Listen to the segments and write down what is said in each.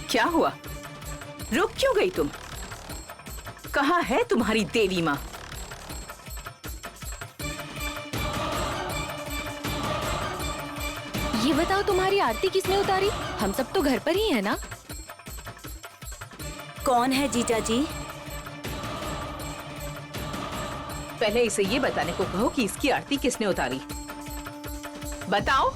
क्या हुआ? रुक क्यों गई तुम? कहाँ है तुम्हारी देवी माँ? ये बताओ, तुम्हारी आरती किसने उतारी? हम सब तो घर पर ही है ना? कौन है जीजा जी? पहले इसे ये बताने को कहो कि इसकी आरती किसने उतारी। बताओ।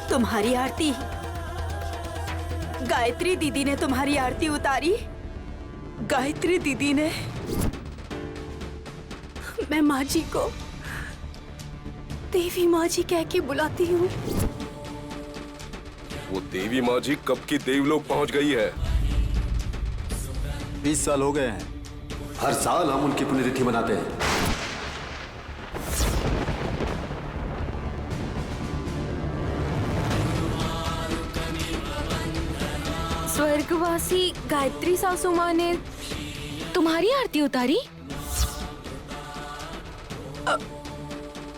तुम्हारी आरती? गायत्री दीदी ने तुम्हारी आरती उतारी? गायत्री दीदी ने? मैं माँ जी को देवी माँ जी कह के बुलाती हूँ। वो देवी माँ जी कब की देवलोक पहुँच गई है। 20 साल हो गए हैं। हर साल हम उनकी पुण्यतिथि मनाते हैं। स्वर्गवासी गायत्री सासू माँ ने तुम्हारी आरती उतारी?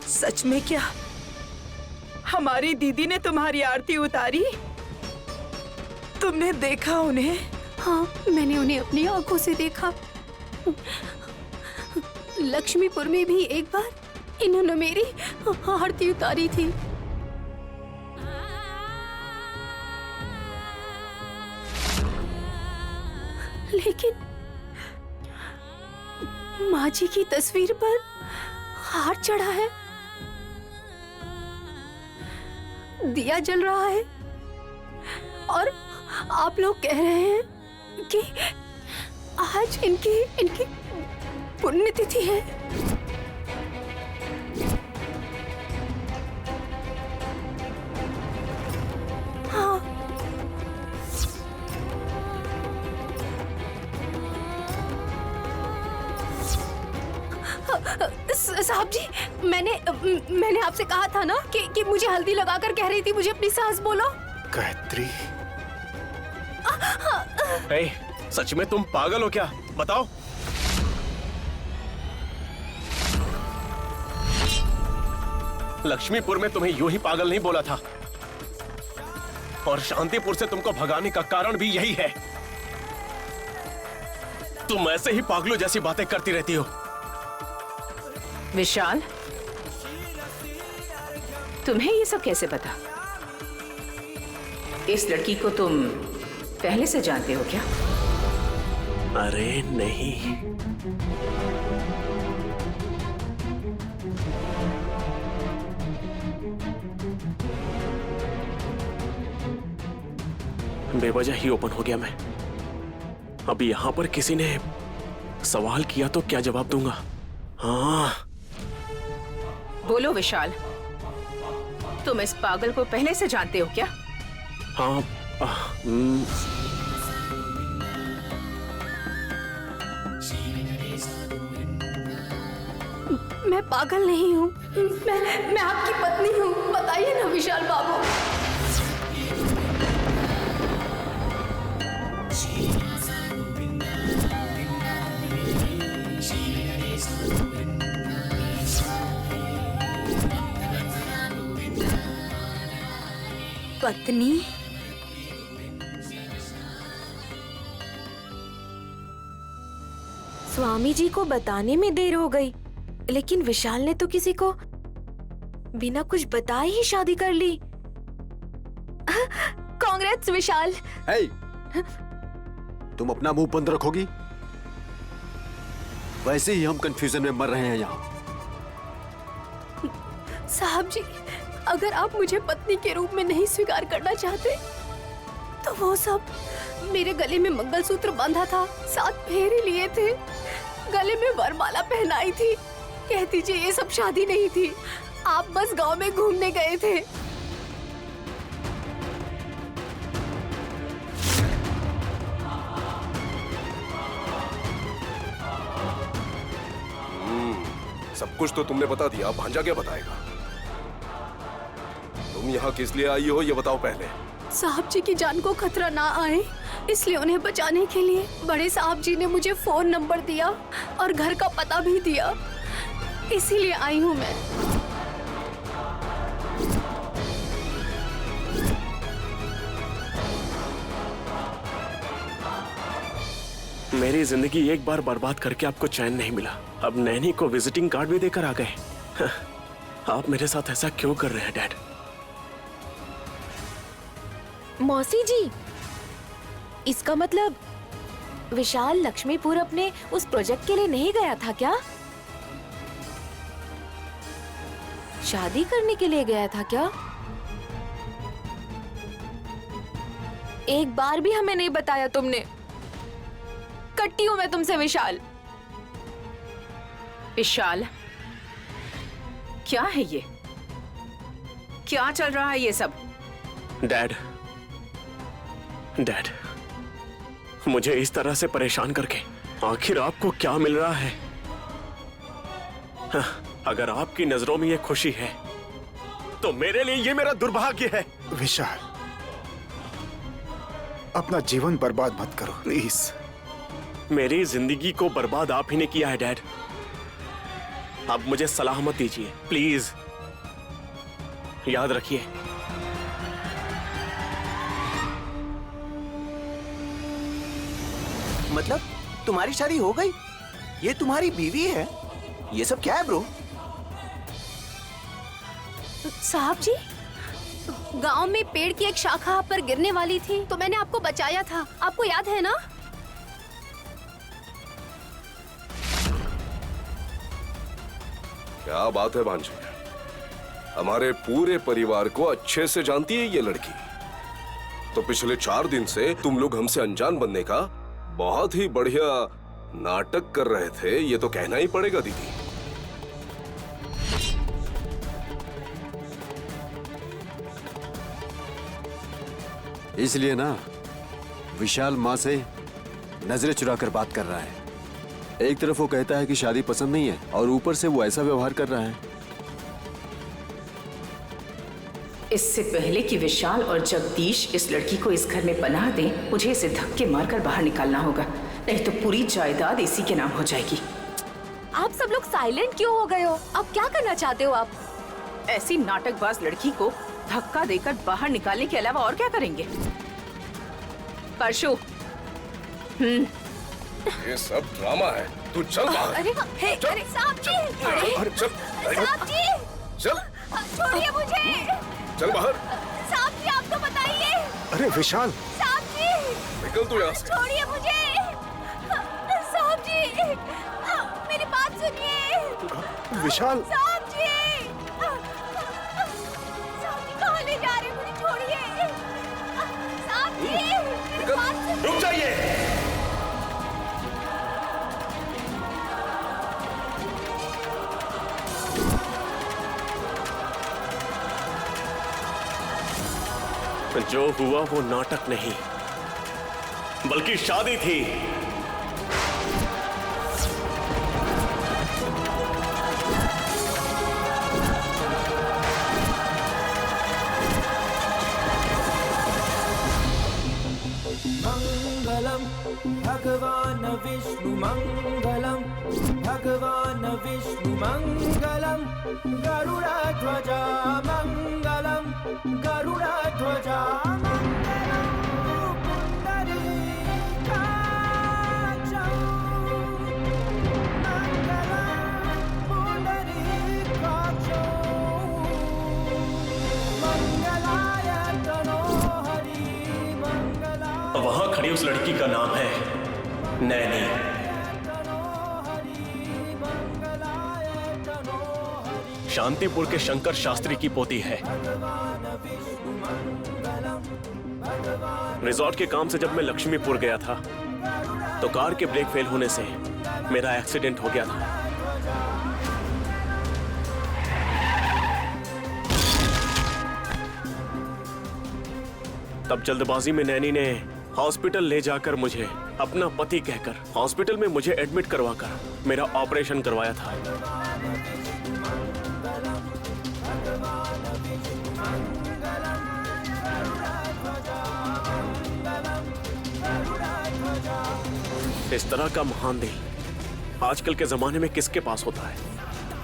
सच में क्या हमारी दीदी ने तुम्हारी आरती उतारी? तुमने देखा उन्हें? हाँ, मैंने उन्हें अपनी आंखों से देखा। लक्ष्मीपुर में भी एक बार इन्होंने मेरी आरती उतारी थी। लेकिन माँ जी की तस्वीर पर हार चढ़ा है, दिया जल रहा है और आप लोग कह रहे हैं कि आज इनकी पुण्यतिथि है। हाँ, साहब जी, मैंने आपसे कहा था ना कि मुझे हल्दी लगाकर कह रही थी मुझे अपनी सास बोलो। गायत्री, ए, सच में तुम पागल हो क्या? बताओ। लक्ष्मीपुर में तुम्हें यूं ही पागल नहीं बोला था, और शांतिपुर से तुमको भगाने का कारण भी यही है। तुम ऐसे ही पागलों जैसी बातें करती रहती हो। विशाल, तुम्हें ये सब कैसे पता? इस लड़की को तुम पहले से जानते हो क्या? अरे नहीं, बेवजह ही ओपन हो गया मैं। अब यहां पर किसी ने सवाल किया तो क्या जवाब दूंगा? हाँ, बोलो विशाल, तुम इस पागल को पहले से जानते हो क्या? हाँ, मैं पागल नहीं हूँ, मैं आपकी पत्नी हूँ। बताइए ना विशाल बाबू। पत्नी? स्वामी जी को बताने में देर हो गई। लेकिन विशाल ने तो किसी को बिना कुछ बताए ही शादी कर ली। कांग्रेट्स विशाल। हे, तुम अपना मुंह बंद रखोगी? वैसे ही हम कंफ्यूजन में मर रहे हैं यहाँ। साहब जी, अगर आप मुझे पत्नी के रूप में नहीं स्वीकार करना चाहते तो वो सब, मेरे गले में मंगलसूत्र बांधा था, 7 फेरे लिए थे, गले में वरमाला पहनाई थी, कह दीजिए ये सब शादी नहीं थी, आप बस गांव में घूमने गए थे। सब कुछ तो तुमने बता दिया, भांजा क्या बताएगा? तुम यहाँ किस लिए आई हो ये बताओ पहले। साहब जी की जान को खतरा ना आए इसलिए उन्हें बचाने के लिए बड़े साहब जी ने मुझे फोन नंबर दिया और घर का पता भी दिया, इसीलिए आई हूँ मैं। मेरी जिंदगी एक बार बर्बाद करके आपको चैन नहीं मिला, अब नैनी को विजिटिंग कार्ड भी देकर आ गए। आप मेरे साथ ऐसा क्यों कर रहे हैं डैड? मौसी जी, इसका मतलब विशाल लक्ष्मीपुर अपने उस प्रोजेक्ट के लिए नहीं गया था क्या? शादी करने के लिए गया था क्या? एक बार भी हमें नहीं बताया तुमने। कट्टी हूं मैं तुमसे विशाल। विशाल, क्या है ये? क्या चल रहा है ये सब? डैड, डैड, मुझे इस तरह से परेशान करके आखिर आपको क्या मिल रहा है? अगर आपकी नजरों में ये खुशी है तो मेरे लिए ये मेरा दुर्भाग्य है। विशाल, अपना जीवन बर्बाद मत करो प्लीज। मेरी जिंदगी को बर्बाद आप ही ने किया है डैड, अब मुझे सलाह मत दीजिए प्लीज। याद रखिए। मतलब तुम्हारी शादी हो गई? ये तुम्हारी बीवी है? ये सब क्या है ब्रो? साहब जी, गांव में पेड़ की एक शाखा आप पर गिरने वाली थी तो मैंने आपको बचाया था, आपको याद है ना? क्या बात है भांजी, हमारे पूरे परिवार को अच्छे से जानती है ये लड़की। तो पिछले 4 दिन से तुम लोग हमसे अनजान बनने का बहुत ही बढ़िया नाटक कर रहे थे, ये तो कहना ही पड़ेगा दीदी। इसलिए ना विशाल माँ से नजरें चुरा कर बात कर रहा है। एक तरफ वो कहता है कि शादी पसंद नहीं है और ऊपर से वो ऐसा व्यवहार कर रहा है। इससे पहले कि विशाल और जगदीश इस लड़की को इस घर में पनाह दें, मुझे इसे धक्के मारकर बाहर निकालना होगा, नहीं तो पूरी जायदाद इसी के नाम हो जाएगी। आप सब लोग साइलेंट क्यों हो गए हो? अब क्या करना चाहते हो आप? ऐसी नाटकबाज लड़की को धक्का देकर बाहर निकालने के अलावा और क्या करेंगे? परशु, ये सब ड्रामा है, तू चल बाहर। अरे अरे साहब जी, अरे चल, साहब जी, चल, छोड़िए मुझे। चल बाहर। साहब जी, आप तो बताइए। अरे विशाल, साहब जी, निकल तू यहाँ से। छोड़िए मुझे। साहब जी, मेरी बात सुनिए। विशाल, साहब जी, कहाँ ले जा रहे? मुझे छोड़िए। साहब जी, मेरी बात सुनिए। रुक जाइए। जो हुआ वो नाटक नहीं बल्कि शादी थी। मंगलम भगवान विष्णु मंगलम, भगवान विष्णु मंगलम, गरुड़ध्वजा मंगलम, गरुड़ध्वजा मंगलम, पुंडरीकाक्षं मंगलम, उस लड़की का नाम है नैनी। शांतिपुर के शंकर शास्त्री की पोती है। रिजॉर्ट के काम से जब मैं लक्ष्मीपुर गया था तो कार के ब्रेक फेल होने से मेरा एक्सीडेंट हो गया था। तब जल्दबाजी में नैनी ने हॉस्पिटल ले जाकर मुझे अपना पति कहकर हॉस्पिटल में मुझे एडमिट करवाकर मेरा ऑपरेशन करवाया था। इस तरह का महान दिल आजकल के जमाने में किसके पास होता है?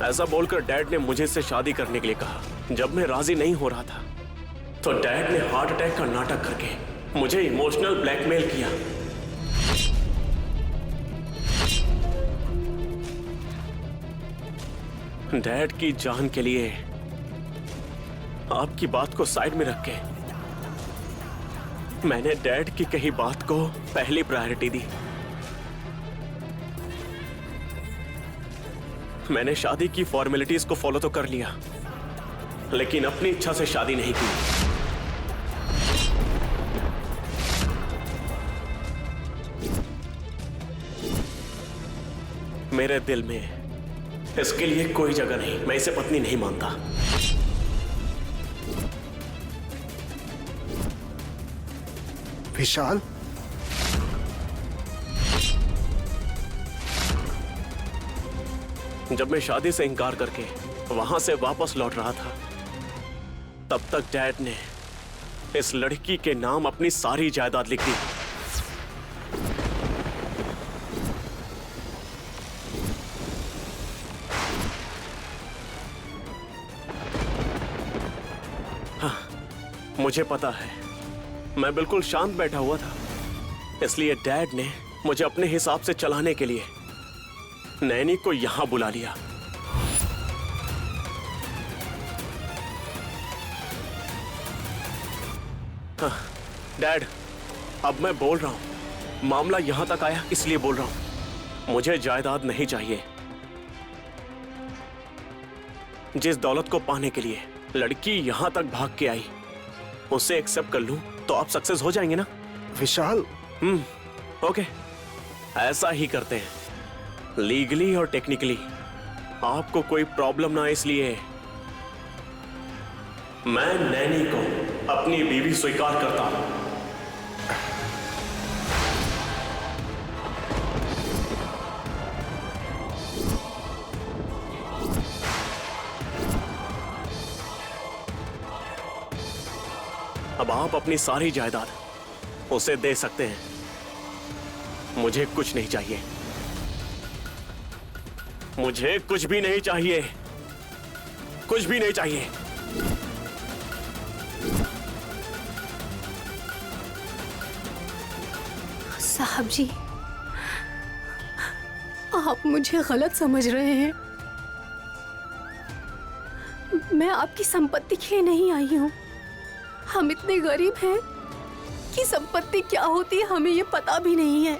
ऐसा बोलकर डैड ने मुझे से शादी करने के लिए कहा। जब मैं राजी नहीं हो रहा था तो डैड ने हार्ट अटैक का नाटक करके मुझे इमोशनल ब्लैकमेल किया। डैड की जान के लिए आपकी बात को साइड में रख के मैंने डैड की कही बात को पहली प्रायोरिटी दी। मैंने शादी की फॉर्मेलिटीज को फॉलो तो कर लिया, लेकिन अपनी इच्छा से शादी नहीं की। मेरे दिल में इसके लिए कोई जगह नहीं। मैं इसे पत्नी नहीं मानता। विशाल, जब मैं शादी से इनकार करके वहां से वापस लौट रहा था तब तक डैड ने इस लड़की के नाम अपनी सारी जायदाद लिख दी। हाँ, मुझे पता है मैं बिल्कुल शांत बैठा हुआ था, इसलिए डैड ने मुझे अपने हिसाब से चलाने के लिए नैनी को यहां बुला लिया। हाँ, डैड, अब मैं बोल रहा हूं। मामला यहां तक आया इसलिए बोल रहा हूं। मुझे जायदाद नहीं चाहिए। जिस दौलत को पाने के लिए लड़की यहां तक भाग के आई उसे एक्सेप्ट कर लूं तो आप सक्सेस हो जाएंगे ना? विशाल। ओके, ऐसा ही करते हैं। लीगली और टेक्निकली आपको कोई प्रॉब्लम ना, इसलिए मैं नैनी को अपनी बीवी स्वीकार करता हूं। अब आप अपनी सारी जायदाद उसे दे सकते हैं। मुझे कुछ नहीं चाहिए। मुझे कुछ भी नहीं चाहिए। कुछ भी नहीं चाहिए। साहब जी, आप मुझे गलत समझ रहे हैं। मैं आपकी संपत्ति के लिए नहीं आई हूं। हम इतने गरीब हैं कि संपत्ति क्या होती है हमें ये पता भी नहीं है।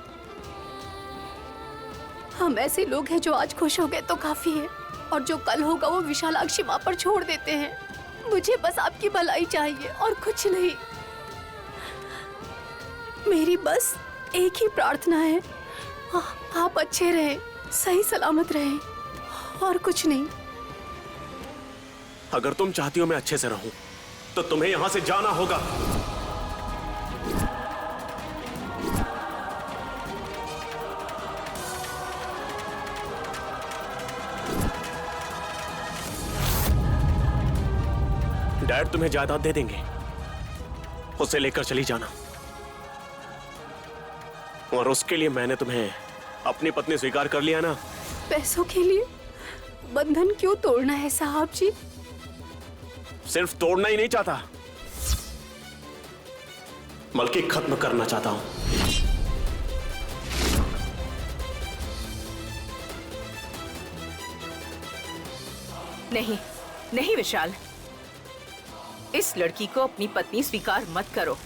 हम ऐसे लोग हैं जो आज खुश हो गए तो काफी है, और जो कल होगा वो विशालाक्षी माँ पर छोड़ देते हैं। मुझे बस आपकी भलाई चाहिए और कुछ नहीं। मेरी बस एक ही प्रार्थना है, आप अच्छे रहें, सही सलामत रहें, और कुछ नहीं। अगर तुम चाहती हो मैं अच्छे से रहूं तो तुम्हें यहां से जाना होगा। डैड तुम्हें जायदाद दे देंगे, उसे लेकर चली जाना। और उसके लिए मैंने तुम्हें अपनी पत्नी स्वीकार कर लिया ना। पैसों के लिए बंधन क्यों तोड़ना है साहब जी? सिर्फ तोड़ना ही नहीं चाहता, बल्कि खत्म करना चाहता हूं। नहीं, नहीं विशाल, इस लड़की को अपनी पत्नी स्वीकार मत करो।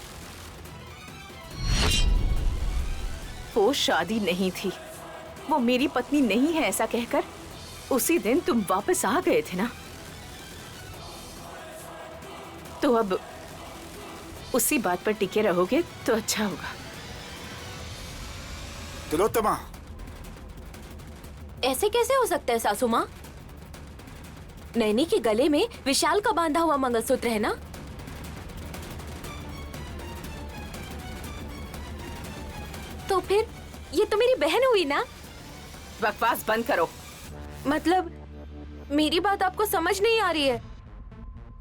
वो शादी नहीं थी, वो मेरी पत्नी नहीं है ऐसा कहकर उसी दिन तुम वापस आ गए थे ना। तो अब उसी बात पर टिके रहोगे तो अच्छा होगा। तिलोत्तमा, ऐसे कैसे हो सकता है सासू माँ? नैनी के गले में विशाल का बांधा हुआ मंगलसूत्र है ना? तो फिर ये तो मेरी बहन हुई ना? बकवास बंद करो। मतलब मेरी बात आपको समझ नहीं आ रही है?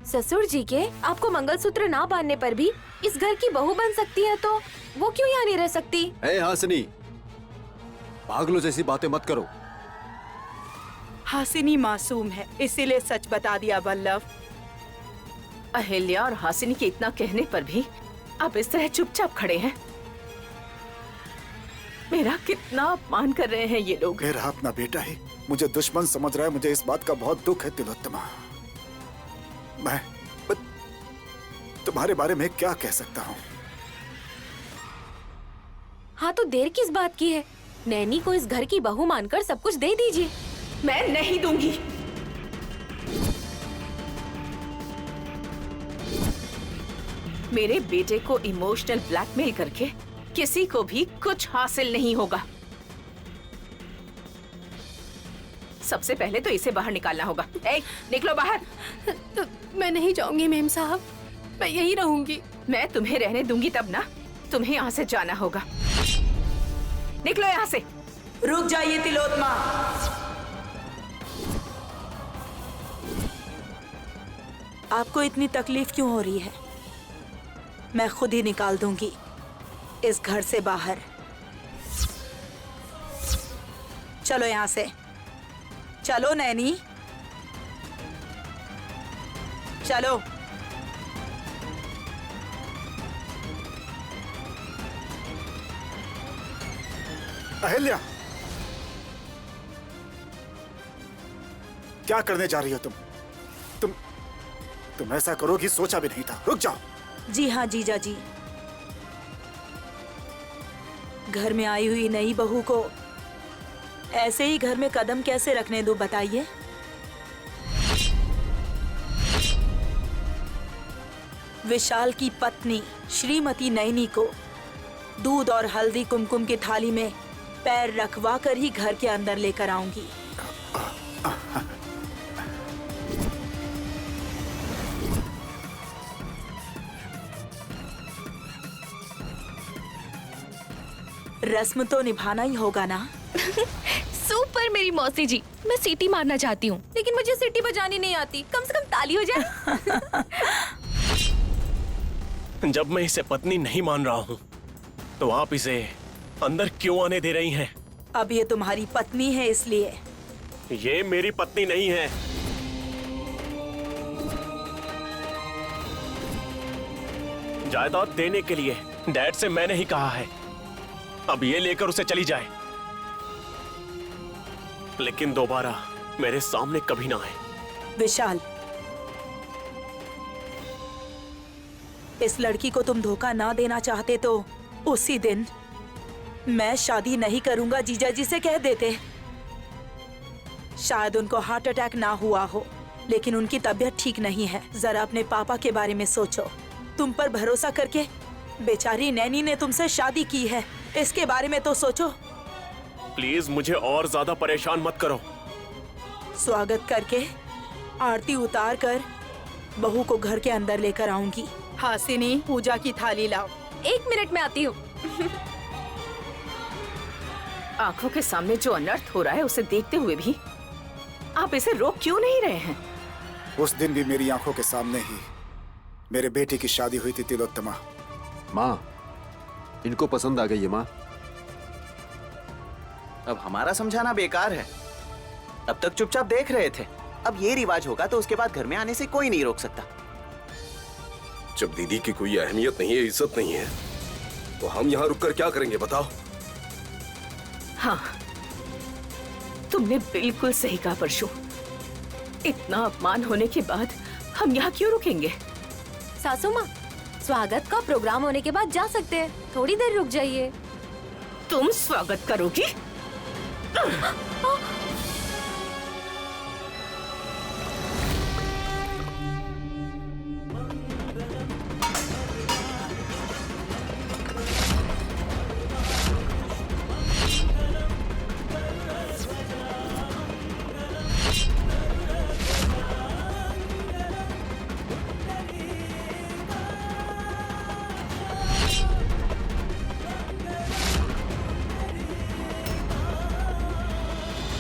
ससुर जी के आपको मंगलसूत्र ना बांधने पर भी इस घर की बहू बन सकती है, तो वो क्यों यहाँ नहीं रह सकती? ए हासिनी, पागलों जैसी बातें मत करो। हासिनी मासूम है, इसीलिए सच बता दिया वल्लभ। अहिल्या और हासिनी के इतना कहने पर भी आप इस तरह चुपचाप खड़े हैं। मेरा कितना अपमान कर रहे हैं ये लोग। मेरा अपना बेटा ही मुझे दुश्मन समझ रहा है। मुझे इस बात का बहुत दुख है तिलोत्तमा। मैं तुम्हारे बारे में क्या कह सकता हूँ? हाँ तो देर किस बात की है? नैनी को इस घर की बहू मानकर सब कुछ दे दीजिए। मैं नहीं दूंगी। मेरे बेटे को इमोशनल ब्लैकमेल करके किसी को भी कुछ हासिल नहीं होगा। सबसे पहले तो इसे बाहर निकालना होगा। ए, निकलो बाहर। मैं नहीं जाऊंगी मेम साहब, मैं यहीं रहूंगी। मैं तुम्हें रहने दूंगी तब ना। तुम्हें यहाँ से जाना होगा। निकलो यहाँ से। रुक जाइए तिलोत्तमा। आपको इतनी तकलीफ क्यों हो रही है? मैं खुद ही निकाल दूंगी इस घर से बाहर। चलो यहाँ से। चलो नैनी, चलो। अहिल्या, क्या करने जा रही हो तुम? तुम ऐसा करोगी सोचा भी नहीं था। रुक जाओ। जी हाँ जीजा जी, घर में आई हुई नई बहू को ऐसे ही घर में कदम कैसे रखने दूं बताइए? विशाल की पत्नी श्रीमती नैनी को दूध और हल्दी कुमकुम की थाली में पैर रखवा कर ही घर के अंदर लेकर आऊंगी। रस्म तो निभाना ही होगा ना? सुपर मेरी मौसी जी। मैं सीटी मारना चाहती हूँ, लेकिन मुझे सीटी बजानी नहीं आती। कम से कम ताली हो जाए। जब मैं इसे पत्नी नहीं मान रहा हूँ, तो आप इसे अंदर क्यों आने दे रही हैं? अब ये तुम्हारी पत्नी है इसलिए। ये मेरी पत्नी नहीं है। जायदाद देने के लिए डैड से मैंने ही कहा है, अब ये लेकर उसे चली जाए, लेकिन दोबारा मेरे सामने कभी ना आए। विशाल, इस लड़की को तुम धोखा ना देना चाहते तो उसी दिन मैं शादी नहीं करूंगा जीजा जी से कह देते। शायद उनको हार्ट अटैक ना हुआ हो, लेकिन उनकी तबीयत ठीक नहीं है। जरा अपने पापा के बारे में सोचो। तुम पर भरोसा करके बेचारी नैनी ने तुमसे शादी की है, इसके बारे में तो सोचो। प्लीज मुझे और ज्यादा परेशान मत करो। स्वागत करके आरती उतार कर बहू को घर के अंदर लेकर आऊंगी। हासिनी, पूजा की थाली लाओ। 1 मिनट में आती हूँ। आंखों के सामने जो अनर्थ हो रहा है उसे देखते हुए भी आप इसे रोक क्यों नहीं रहे हैं? उस दिन भी मेरी आंखों के सामने ही मेरे बेटे की शादी हुई थी तिलोत्तमा। माँ, इनको पसंद आ गई है माँ। अब हमारा समझाना बेकार है। अब तक चुपचाप देख रहे थे। अब ये रिवाज होगा तो उसके बाद घर में आने से कोई नहीं रोक सकता। जब दीदी की कोई अहमियत नहीं है, इज्जत नहीं है, तो हम यहाँ रुककर क्या करेंगे बताओ? हाँ, तुमने बिल्कुल सही कहा परशु। इतना अपमान होने के बाद हम यहाँ क्यों रुकेंगे? सासू माँ, स्वागत का प्रोग्राम होने के बाद जा सकते हैं। थोड़ी देर रुक जाइए। तुम स्वागत करोगी?